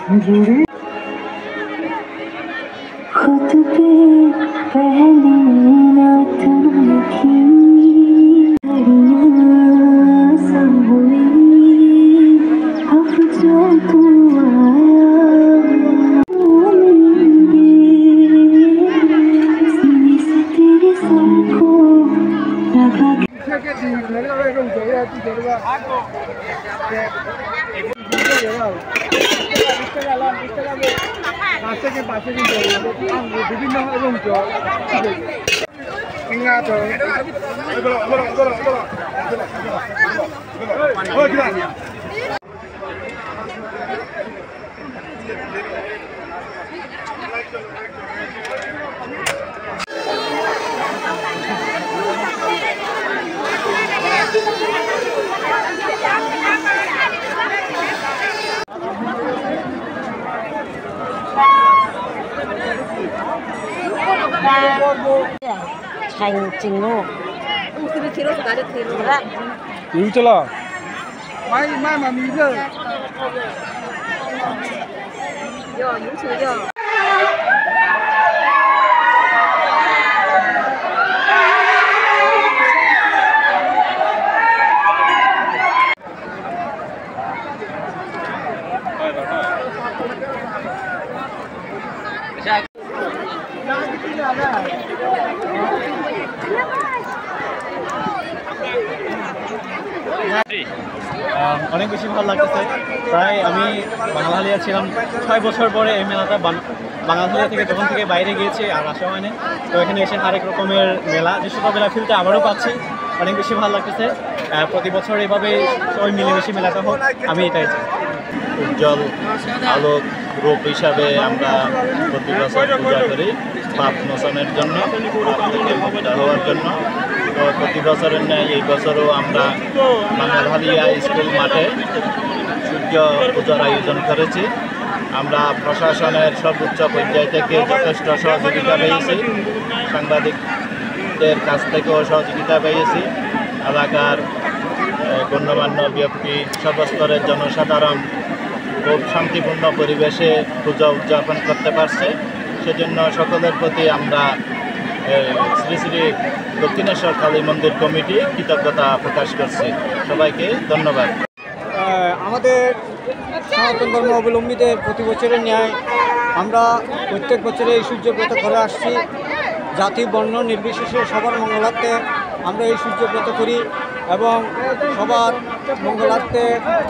जुड़े खुद पे पहली रात लिखी घड़ियां सब हुई अब जो तू आया सीने से तेरे सर को लगा রাস্তাকে পাশে কিন্তু বিভিন্ন এবং thành trình ngô đúng chưa là mai mà mình giờ অনেক বেশি ভালো লাগতেছে। প্রায় আমি বাঙালিয়া ছিলাম 6 বছর পরে এই মেলাটা বাঙালিয়া থেকে তখন থেকে বাইরে গিয়েছি আর আসা হয়নি। তো এখানে এসে আরেক রকমের মেলা যে ছোটোবেলা ফিলতে আবারও পাচ্ছি, অনেক বেশি ভালো লাগতেছে। প্রতি বছর এভাবে সবাই মিলেমিশে মেলাটা হোক, আমি এটাই চাই। উজ্জ্বল আলোক রূপ হিসাবে আমরা প্রতি বছর পূজা করি পাপ মোচনের জন্য, পাপ থেকে মুক্ত হওয়ার জন্য। তো প্রতি বছরের ন্যায় এই বছরও আমরা বাঙালহালিয়া স্কুল মাঠে সূর্য পূজার আয়োজন করেছি। আমরা প্রশাসনের সর্বোচ্চ পর্যায় থেকে যথেষ্ট সহযোগিতা পেয়েছি, সাংবাদিকদের কাছ থেকেও সহযোগিতা পেয়েছি। এলাকার গণ্যমান্য ব্যক্তি, সর্বস্তরের জনসাধারণ খুব শান্তিপূর্ণ পরিবেশে পূজা উদযাপন করতে পারছে। সেজন্য সকলের প্রতি আমরা শ্রী শ্রী দক্ষিণেশ্বর কালী মন্দির কমিটি কৃতজ্ঞতা প্রকাশ করছি। সবাইকে ধন্যবাদ। আমাদের সনাতন ধর্ম অবলম্বীদের প্রতি বছরের ন্যায় আমরা প্রত্যেক বছরে এই সূর্যব্রত করে আসছি। জাতি বর্ণ নির্বিশেষে সবার মঙ্গলার্থে আমরা এই সূর্যব্রত করি এবং সবার মঙ্গলার্থে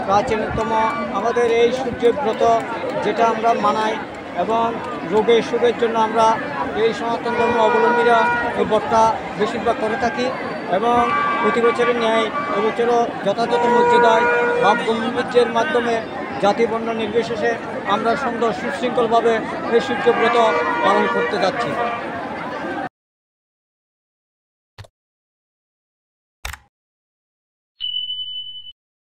প্রাচীনতম আমাদের এই সূর্যব্রত যেটা আমরা মানাই এবং রোগের সুখের জন্য আমরা এই সনাতন ধর্ম অবলম্বীরা এই ব্রতটা বেশিরভাগ করে থাকি এবং প্রতি বছরের ন্যায় এবছরও যথাযথ মর্যাদায় ভাব গম্ভীর্যের মাধ্যমে জাতি বর্ণ নির্বিশেষে আমরা সুন্দর সুশৃঙ্খলভাবে এই সূর্যব্রত পালন করতে যাচ্ছি।